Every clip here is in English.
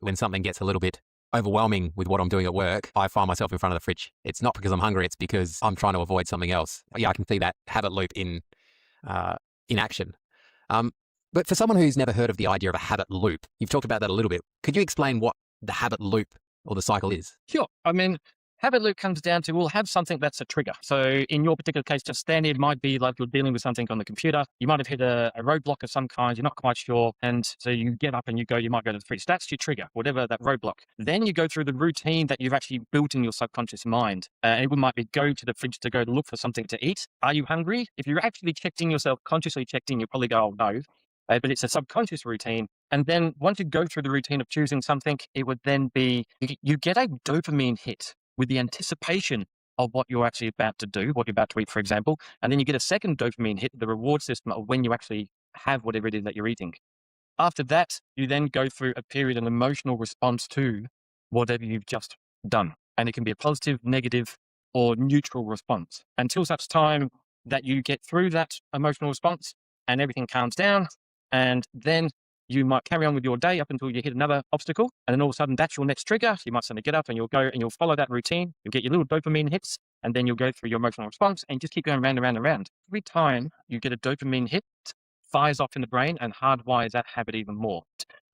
When something gets a little bit overwhelming with what I'm doing at work, I find myself in front of the fridge. It's not because I'm hungry, it's because I'm trying to avoid something else. Yeah, I can see that habit loop uh, in action. Um, but for someone who's never heard of the idea of a habit loop, you've talked about that a little bit. Could you explain what the habit loop or the cycle is? Sure. I mean, habit loop comes down to we'll have something that's a trigger. So in your particular case, just standard might be like you're dealing with something on the computer. You might have hit a roadblock of some kind. You're not quite sure. And so you get up and you might go to the fridge. That's your trigger, whatever that roadblock. Then you go through the routine that you've actually built in your subconscious mind. And it might be go to the fridge to go to look for something to eat. Are you hungry? If you're actually checked in yourself, consciously checked in, you'll probably go, oh, no. But it's a subconscious routine. And then once you go through the routine of choosing something, it would then be, you get a dopamine hit with the anticipation of what you're actually about to do, what you're about to eat, for example. And then you get a second dopamine hit, the reward system of when you actually have whatever it is that you're eating. After that, you then go through a period of emotional response to whatever you've just done. And it can be a positive, negative, or neutral response until such time that you get through that emotional response and everything calms down. And then you might carry on with your day up until you hit another obstacle. And then all of a sudden, that's your next trigger. You might suddenly get up and you'll go and you'll follow that routine. You'll get your little dopamine hits, and then you'll go through your emotional response and just keep going round and round and round. Every time you get a dopamine hit, fires off in the brain and hardwires that habit even more.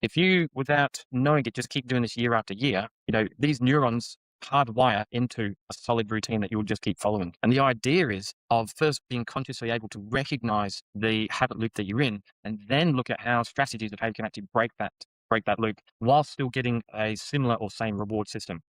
If you, without knowing it, just keep doing this year after year, these neurons hardwire into a solid routine that you'll just keep following. And the idea is of first being consciously able to recognize the habit loop that you're in, and then look at how strategies of how you can actually break that loop while still getting a similar or same reward system.